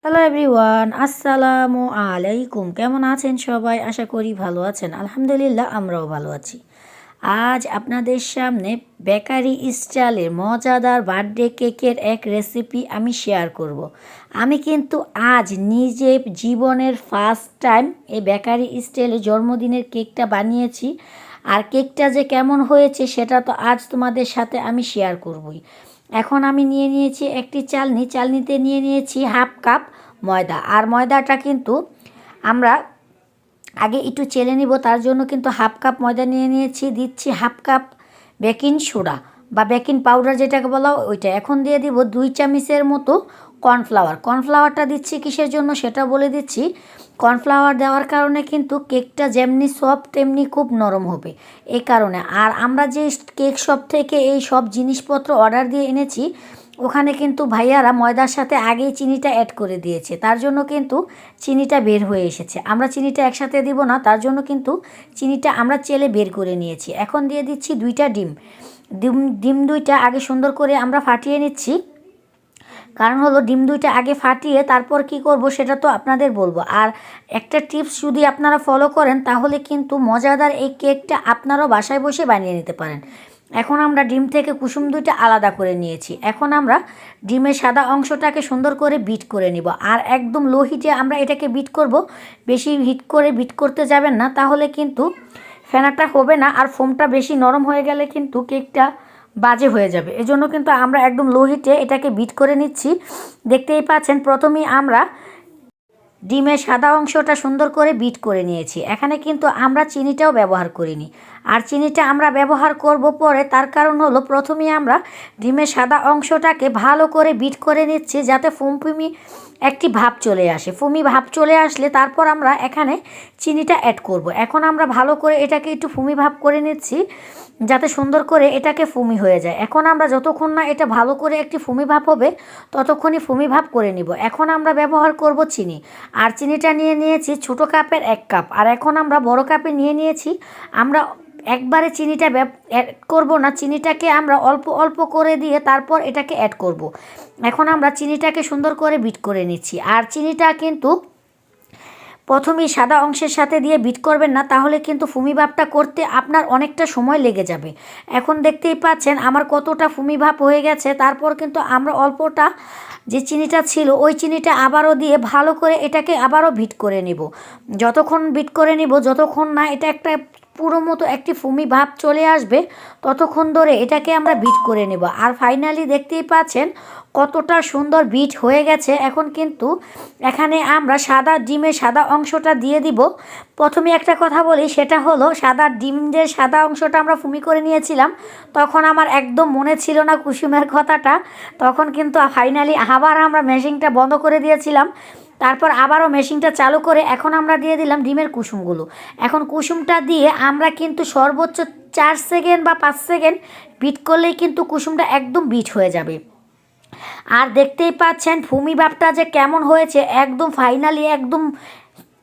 Hello everyone, আসসালামু আলাইকুম। কেমন আছেন সবাই? আশা করি ভালো আছেন। আলহামদুলিল্লাহ, আমরাও ভালো আছি। আজ আপনাদের সামনে বেকারি স্টাইলের মজাদার বার্থডে কেকের এক রেসিপি আমি শেয়ার করব। আমি কিন্তু আজ নিজে জীবনের ফার্স্ট টাইম এই বেকারি স্টাইলে জন্মদিনের কেকটা বানিয়েছি। আর কেকটা যে কেমন হয়েছে সেটা তো আজ তোমাদের সাথে আমি শেয়ার করবই। এখন আমি নিয়ে নিয়েছি একটি চালনিতে নিয়ে নিয়েছি হাফ কাপ ময়দা। আর ময়দাটা কিন্তু আমরা আগে একটু চেলে নিব, তার জন্য কিন্তু হাফ কাপ ময়দা নিয়ে নিয়েছি। দিচ্ছি হাফ কাপ বেকিং সোডা বা বেকিং পাউডার যেটাকে বলা হয় ওইটা। এখন দিয়ে দিব 2 চামচের মতো কর্নফ্লাওয়ারটা দিচ্ছি কিসের জন্য সেটা বলে দিচ্ছি। কর্নফ্লাওয়ার দেওয়ার কারণে কিন্তু কেকটা যেমনি সফট তেমনি খুব নরম হবে, এই কারণে। আর আমরা যে কেক শপ থেকে এই সব জিনিসপত্র অর্ডার দিয়ে এনেছি, ওখানে কিন্তু ভাইয়ারা ময়দার সাথে আগেই চিনিটা অ্যাড করে দিয়েছে, তার জন্য কিন্তু চিনিটা বের হয়ে এসেছে। আমরা চিনিটা একসাথে দিব না, তার জন্য কিন্তু চিনিটা আমরা চেলে বের করে নিয়েছি। এখন দিয়ে দিচ্ছি 2টা ডিম। ডিম 2টা আগে সুন্দর করে আমরা ফাটিয়ে নিচ্ছি। কারণ হলো ডিম 2টা আগে ফাটিয়ে তারপর কি করব সেটা তো আপনাদের বলবো। আর একটা টিপস যদি আপনারা ফলো করেন তাহলে কিন্তু মজাদার এই কেকটা আপনারাও বাসায় বসে বানিয়ে নিতে পারেন। এখন আমরা ডিম থেকে কুসুম 2টা আলাদা করে নিয়েছি। এখন আমরা ডিমের সাদা অংশটাকে সুন্দর করে বিট করে নিব। আর একদম লো হিটে আমরা এটাকে বিট করব। বেশি হিট করে বিট করতে যাবেন না, তাহলে কিন্তু ফেনাটা হবে না। আর ফোমটা বেশি নরম হয়ে গেলে কিন্তু কেকটা বাজে হয়ে যাবে। এজন্য কিন্তু আমরা একদম লো হিটে এটাকে বিট করে নিচ্ছি। দেখতেই পাচ্ছেন, প্রথমেই আমরা ডিমের সাদা অংশটা সুন্দর করে বিট করে নিয়েছি। এখানে কিন্তু আমরা চিনিটাও ব্যবহার করিনি। আর চিনিটা আমরা ব্যবহার করব পরে, তার কারণ হলো প্রথমেই আমরা ডিমের সাদা অংশটাকে ভালো করে বিট করে নিচ্ছি, যাতে ফুমি একটি ভাব চলে আসে। ফুমি ভাব চলে আসলে তারপর আমরা এখানে চিনিটা অ্যাড করব। এখন আমরা ভালো করে এটাকে একটু ফুমি ভাব করে নিচ্ছি, যাতে সুন্দর করে এটাকে ফুমি হয়ে যায়। এখন আমরা যতক্ষণ না এটা ভালো করে একটি ফুমি ভাব হবে ততক্ষণই ফুমি ভাব করে নিব। এখন আমরা ব্যবহার করব চিনি। আর চিনিটা নিয়ে নিয়েছি ছোটো কাপের 1 কাপ। আর এখন আমরা বড় কাপে নিয়ে নিয়েছি। আমরা একবারে চিনিটা অ্যাড করব না, চিনিটাকে আমরা অল্প অল্প করে দিয়ে তারপর এটাকে অ্যাড করব। এখন আমরা চিনিটাকে সুন্দর করে বিট করে নিচ্ছি। আর চিনিটা কিন্তু প্রথমেই সাদা অংশের সাথে দিয়ে বিট করবেন না, তাহলে কিন্তু ফুমি ভাবটা করতে আপনার অনেকটা সময় লেগে যাবে। এখন দেখতেই পাচ্ছেন আমার কতটা ফুমি ভাব হয়ে গেছে। তারপর কিন্তু আমরা অল্পটা যে চিনিটা ছিল ওই চিনিটা আবারও দিয়ে ভালো করে এটাকে আবারও বিট করে নেব। যতক্ষণ বিট করে নিব, যতক্ষণ না এটা একটা পুরো মতো একটি ফুমি ভাব চলে আসবে ততক্ষণ ধরে এটাকে আমরা বিট করে নেব। আর ফাইনালি দেখতেই পাচ্ছেন কতটা সুন্দর বিট হয়ে গেছে। এখন কিন্তু এখানে আমরা ডিমের সাদা অংশটা দিয়ে দিব। প্রথমে একটা কথা বলি, সেটা হলো ডিমের সাদা অংশটা আমরা ফুমি করে নিয়েছিলাম, তখন আমার একদম মনে ছিল না কুসুমের কথাটা। তখন কিন্তু ফাইনালি আবার আমরা মেশিনটা বন্ধ করে দিয়েছিলাম। তারপর আবারও মেশিনটা চালু করে এখন আমরা দিয়ে দিলাম ডিমের কুসুমগুলো। এখন কুসুমটা দিয়ে আমরা কিন্তু সর্বোচ্চ 4 সেকেন্ড বা 5 সেকেন্ড বিট করলেই কিন্তু কুসুমটা একদম বিট হয়ে যাবে। আর দেখতেই পাচ্ছেন ফুমি ভাবটা যে কেমন হয়েছে, একদম ফাইনালি একদম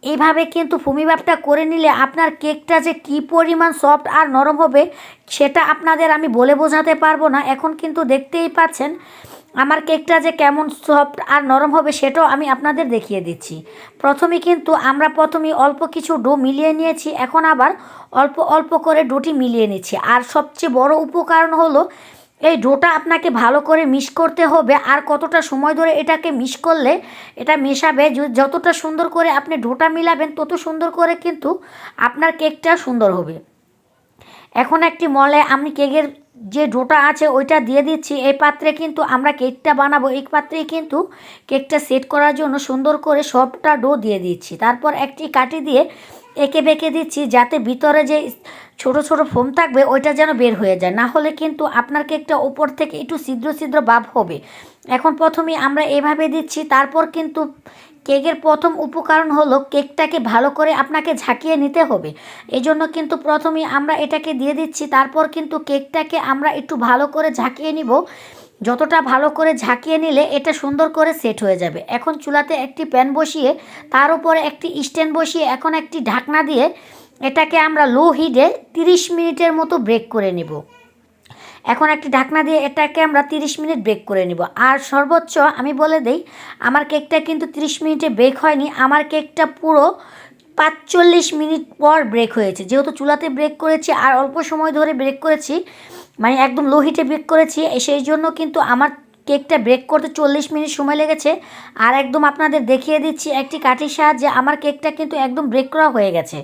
এইভাবে কিন্তু ফুমি ভাবটা করে নিলে আপনার কেকটা যে কী পরিমাণ সফট আর নরম হবে সেটা আপনাদের আমি বলে বোঝাতে পারবো না। এখন কিন্তু দেখতেই পাচ্ছেন আমার কেকটা যে কেমন সফট আর নরম হবে সেটাও আমি আপনাদের দেখিয়ে দিচ্ছি। আমরা প্রথমেই অল্প কিছু ডো মিলিয়ে নিয়েছি। এখন আবার অল্প অল্প করে ডোটি মিলিয়ে নিচ্ছি। আর সবচেয়ে বড় উপকরণ হলো এই ডোটা আপনাকে ভালো করে মিক্স করতে হবে। আর কতটা সময় ধরে এটাকে মিক্স করলে এটা মেশাবে, যতটা সুন্দর করে আপনি ডোটা মিলাবেন তত সুন্দর করে কিন্তু আপনার কেকটা সুন্দর হবে। এখন একটি মলে আমি কেকের যে ডোটা আছে ওইটা দিয়ে দিচ্ছি। এই পাত্রে কিন্তু আমরা কেকটা বানাবো, এই পাত্রেই কিন্তু কেকটা সেট করার জন্য সুন্দর করে সবটা ডো দিয়ে দিচ্ছি। তারপর একটি কাঠি দিয়ে এঁকে বেঁকে দিচ্ছি, যাতে ভিতরে যে ছোট ছোট ফোম থাকবে ওইটা যেন বের হয়ে যায়, না হলে কিন্তু আপনার কেকটা উপর থেকে একটু ছিদ্র ছিদ্র ভাব হবে। এখন প্রথমেই আমরা এভাবে দিচ্ছি। তারপর কিন্তু কেকের প্রথম উপকরণ হলো কেকটাকে ভালো করে আপনাকে ঝাঁকিয়ে নিতে হবে। এজন্য কিন্তু প্রথমেই আমরা এটাকে দিয়ে দিচ্ছি। তারপর কিন্তু কেকটাকে আমরা একটু ভালো করে ঝাঁকিয়ে নিব। যতটা ভালো করে ঝাঁকিয়ে নিলে এটা সুন্দর করে সেট হয়ে যাবে। এখন চুলাতে একটি প্যান বসিয়ে তার উপরে একটি স্ট্যান্ড বসিয়ে এখন একটি ঢাকনা দিয়ে এটাকে আমরা লো হিটে 30 মিনিটের মতো বেক করে নেব। এখন একটি ঢাকনা দিয়ে এটাকে আমরা 30 মিনিট বেক করে নিব। আর সর্বোচ্চ আমি বলে দেই, আমার কেকটা কিন্তু 30 মিনিটে বেক হয়নি, আমার কেকটা পুরো 45 মিনিট পর ব্রেক হয়েছে। যেহেতু চুলাতে ব্রেক করেছি আর অল্প সময় ধরে ব্রেক করেছি, মানে একদম লো হিটে বেক করেছি, সেই জন্য কিন্তু আমার কেকটা ব্রেক করতে 40 মিনিট সময় লেগেছে। আর একদম আপনাদের দেখিয়ে দিচ্ছি একটি কাঠির সাহায্যে আমার কেকটা কিন্তু একদম ব্রেক করা হয়ে গেছে।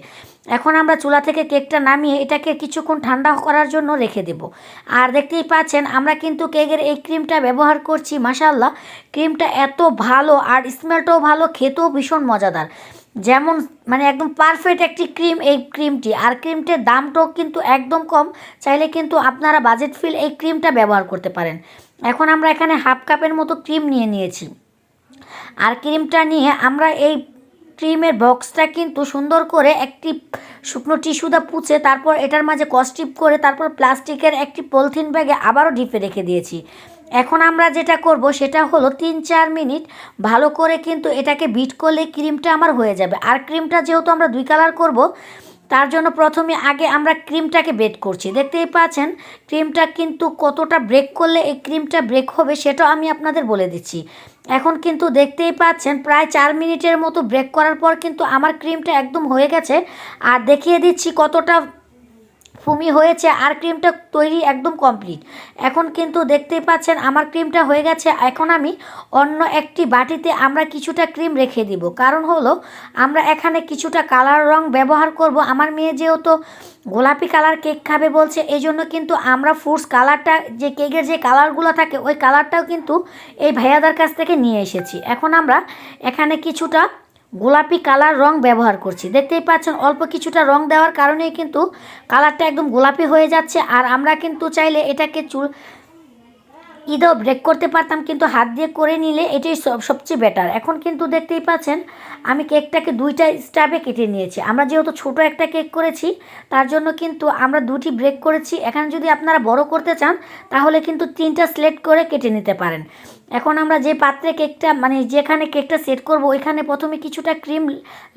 এখন আমরা চুলা থেকে কেকটা নামিয়ে এটাকে কিছুক্ষণ ঠান্ডা করার জন্য রেখে দেব। আর দেখতেই পাচ্ছেন আমরা কিন্তু কেকের এই ক্রিমটা ব্যবহার করছি। মাশাআল্লাহ, ক্রিমটা এত ভালো আর স্মেলটাও ভালো, খেতেও ভীষণ মজাদার। যেমন মানে একদম পারফেক্ট একটি ক্রিম এই ক্রিমটি। আর ক্রিমটির দামটাও কিন্তু একদম কম, চাইলে কিন্তু আপনারা বাজেট ফিল এই ক্রিমটা ব্যবহার করতে পারেন। এখন আমরা এখানে হাফ কাপের মতো ক্রিম নিয়েছি। আর ক্রিমটা নিয়ে আমরা এই ক্রিমের বক্সটা কিন্তু সুন্দর করে একটি শুকনো টিস্যু দিয়ে পুছে তারপর এটার মাঝে কস্টিপ করে তারপর প্লাস্টিকের একটি পলিথিন ব্যাগে আবারও ডিপে রেখে দিয়েছি। এখন আমরা যেটা করব সেটা হলো 3-4 মিনিট ভালো করে কিন্তু এটাকে বিট করলে ক্রিমটা আমার হয়ে যাবে। আর ক্রিমটা যেহেতু আমরা 2 কালার করব, তার জন্য প্রথমে আগে আমরা ক্রিমটাকে বেট করছি। দেখতেই পাচ্ছেন ক্রিমটা কিন্তু কতটা ব্রেক করলে এই ক্রিমটা ব্রেক হবে সেটাও আমি আপনাদের বলে দিচ্ছি। এখন কিন্তু দেখতেই পাচ্ছেন প্রায় 4 মিনিটের মতো ব্রেক করার পর কিন্তু আমার ক্রিমটা একদম হয়ে গেছে। আর দেখিয়ে দিচ্ছি কতটা ফুমি হয়েছে আর ক্রিমটা তৈরি একদম কমপ্লিট। এখন কিন্তু দেখতেই পাচ্ছেন আমার ক্রিমটা হয়ে গেছে। এখন আমি অন্য একটি বাটিতে আমরা কিছুটা ক্রিম রেখে দিব, কারণ হলো আমরা এখানে কিছুটা কালার রং ব্যবহার করব। আমার মেয়ে যেহেতু গোলাপি কালার কেক খাবে বলছে, এই জন্য কিন্তু আমরা ফ্রুটস কালারটা, যে কেকের যে কালারগুলো থাকে ওই কালারটাও কিন্তু এই ভাইয়াদার কাছ থেকে নিয়ে এসেছি। এখন আমরা এখানে কিছুটা গোলাপি কালার রং ব্যবহার করছি। দেখতেই পাচ্ছেন অল্প কিছুটা রং দেওয়ার কারণেই কিন্তু কালারটা একদম গোলাপি হয়ে যাচ্ছে। আর আমরা কিন্তু চাইলে এটাকে ঈদেও ব্রেক করতে পারতাম, কিন্তু হাত দিয়ে করে নিলে এটাই সবচেয়ে বেটার। এখন কিন্তু দেখতেই পাচ্ছেন আমি কেকটাকে 2টা স্টাফে কেটে নিয়েছি। আমরা যেহেতু ছোট একটা কেক করেছি তার জন্য কিন্তু আমরা 2টি ব্রেক করেছি। এখানে যদি আপনারা বড় করতে চান তাহলে কিন্তু 3টা স্লেট করে কেটে নিতে পারেন। এখন আমরা যে পাত্রে কেকটা মানে যেখানে কেকটা সেট করব ওইখানে প্রথমে কিছুটা ক্রিম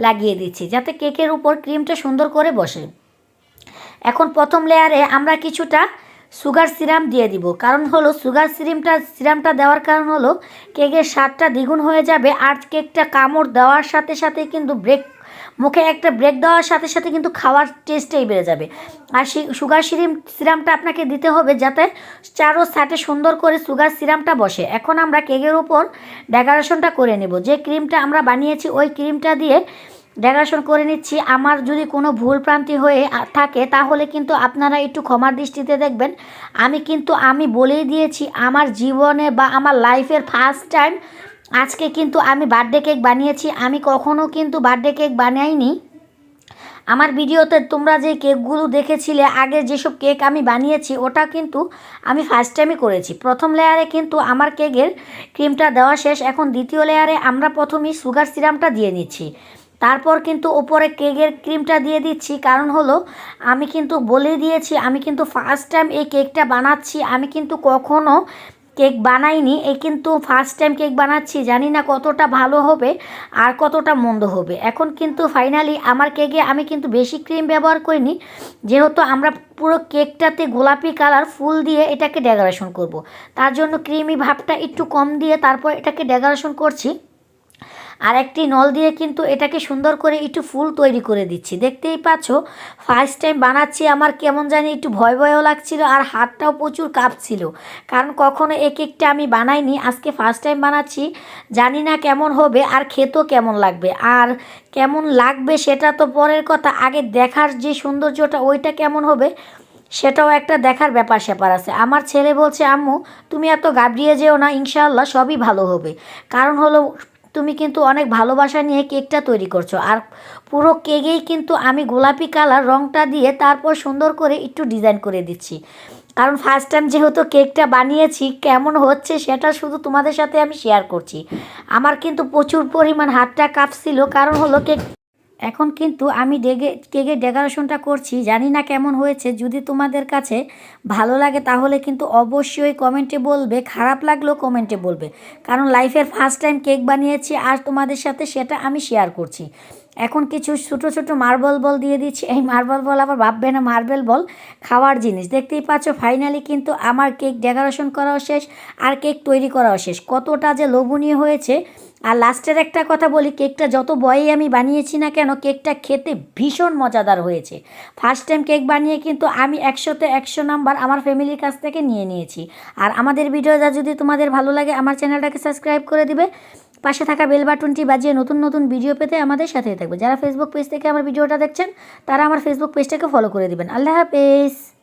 লাগিয়ে দিচ্ছি যাতে কেকের উপর ক্রিমটা সুন্দর করে বসে। এখন প্রথম লেয়ারে আমরা কিছুটা সুগার সিরাম দিয়ে দিব, কারণ হলো সুগার সিরামটা দেওয়ার কারণ হলো কেকের স্বাদটা দ্বিগুণ হয়ে যাবে। আর কেকটা কামড় দেওয়ার সাথে সাথে কিন্তু মুখে একটা ব্রেক দেওয়ার সাথে সাথে কিন্তু খাওয়ার টেস্টেই বেড়ে যাবে। আর সুগার সিরামটা আপনাকে দিতে হবে যাতে চারো সাইডে সুন্দর করে সুগার সিরামটা বসে। এখন আমরা কেকের উপর ডেকোরেশনটা করে নেব। যে ক্রিমটা আমরা বানিয়েছি ওই ক্রিমটা দিয়ে ডেকোরেশন করে নিচ্ছি। আমার যদি কোনো ভুল ভ্রান্তি হয়ে থাকে তাহলে কিন্তু আপনারা একটু ক্ষমার দৃষ্টিতে দেখবেন। আমি বলেই দিয়েছি আমার জীবনে বা আমার লাইফের ফার্স্ট টাইম আজকে কিন্তু আমি বার্থডে কেক বানিয়েছি। আমি কখনো কিন্তু বার্থডে কেক বানাইনি। আমার ভিডিওতে তোমরা যে কেকগুলো দেখেছিলে আগে যেসব কেক আমি বানিয়েছি ওটা কিন্তু আমি ফার্স্ট টাইমই করেছি। প্রথম লেয়ারে কিন্তু আমার কেকের ক্রিমটা দেওয়া শেষ। এখন দ্বিতীয় লেয়ারে আমরা প্রথমেই সুগার সিরামটা দিয়ে নিচ্ছি, তারপর কিন্তু ওপরে কেকের ক্রিমটা দিয়ে দিচ্ছি। কারণ হলো আমি কিন্তু বলে দিয়েছি আমি কিন্তু ফার্স্ট টাইম এই কেকটা বানাচ্ছি। আমি কিন্তু কখনো কেক বানাইনি, এই কিন্তু ফার্স্ট টাইম কেক বানাচ্ছি। জানি না কতটা ভালো হবে আর কতটা মন্দ হবে। এখন কিন্তু ফাইনালি আমার কেকে আমি কিন্তু বেশি ক্রিম ব্যবহার করিনি, যেহেতু আমরা পুরো কেকটাতে গোলাপি কালার ফুল দিয়ে এটাকে ডেকোরেশন করব। তার জন্য ক্রিমি ভাবটা একটু কম দিয়ে তারপর এটাকে ডেকোরেশন করছি। আর একটি নল দিয়ে কিন্তু এটাকে সুন্দর করে একটু ফুল তৈরি করে দিচ্ছি। দেখতেই পাচ্ছ ফার্স্ট টাইম বানাচ্ছি, আমার কেমন জানি একটু ভয়ও লাগছিল আর হাতটাও প্রচুর কাঁপছিল, কারণ কখনো এই কেকটা আমি বানাইনি, আজকে ফার্স্ট টাইম বানাচ্ছি। জানি না কেমন হবে আর খেতেও কেমন লাগবে। আর কেমন লাগবে সেটা তো পরের কথা, আগে দেখার যে সৌন্দর্যটা ওইটা কেমন হবে সেটাও একটা দেখার ব্যাপার স্যাপার আছে। আমার ছেলে বলছে আম্মু তুমি এত ঘাবড়িয়ে যেও না, ইনশাআল্লাহ সবই ভালো হবে। কারণ হলো তুমি কিন্তু অনেক ভালোবাসা নিয়ে কেকটা তৈরি করছো। আর পুরো কেকেই কিন্তু আমি গোলাপি কালার রঙটা দিয়ে তারপর সুন্দর করে একটু ডিজাইন করে দিচ্ছি। কারণ ফার্স্ট টাইম যেহেতু কেকটা বানিয়েছি, কেমন হচ্ছে সেটা শুধু তোমাদের সাথে আমি শেয়ার করছি। আমার কিন্তু প্রচুর পরিমাণ হাতটা কাঁপছিল, কারণ হলো কেক এখন কিন্তু আমি কেকের ডেকোরেশনটা করছি, জানি না কেমন হয়েছে। যদি তোমাদের কাছে ভালো লাগে তাহলে কিন্তু অবশ্যই কমেন্টে বলবে, খারাপ লাগলেও কমেন্টে বলবে, কারণ লাইফের ফার্স্ট টাইম কেক বানিয়েছি আর তোমাদের সাথে সেটা আমি শেয়ার করছি। এখন কিছু ছোটো ছোটো মার্বেল বল দিয়ে দিচ্ছি। এই মার্বেল বল আবার ভাববে না মার্বেল বল খাওয়ার জিনিস। দেখতেই পাচ্ছ ফাইনালি কিন্তু আমার কেক ডেকোরেশন করাও শেষ আর কেক তৈরি করাও শেষ। কতটা যে লোভনীয় হয়েছে। আর লাস্টের একটা কথা বলি, কেকটা যত বয়েই আমি বানিয়েছি না কেন, কেকটা খেতে ভীষণ মজাদার হয়েছে। ফার্স্ট টাইম কেক বানিয়ে কিন্তু আমি 100-তে 100 নাম্বার আমার ফ্যামিলির কাছ থেকে নিয়ে নিয়েছি। আর আমাদের ভিডিওটা যদি তোমাদের ভালো লাগে আমার চ্যানেলটাকে সাবস্ক্রাইব করে দিবে, পাশে থাকা বেল বাটনটি বাজিয়ে নতুন নতুন ভিডিও পেতে আমাদের সাথেই থাকবে। যারা ফেসবুক পেজ থেকে আমার ভিডিওটা দেখছেন তারা আমার ফেসবুক পেজটাকে ফলো করে দিবেন। আল্লাহ হাফেজ।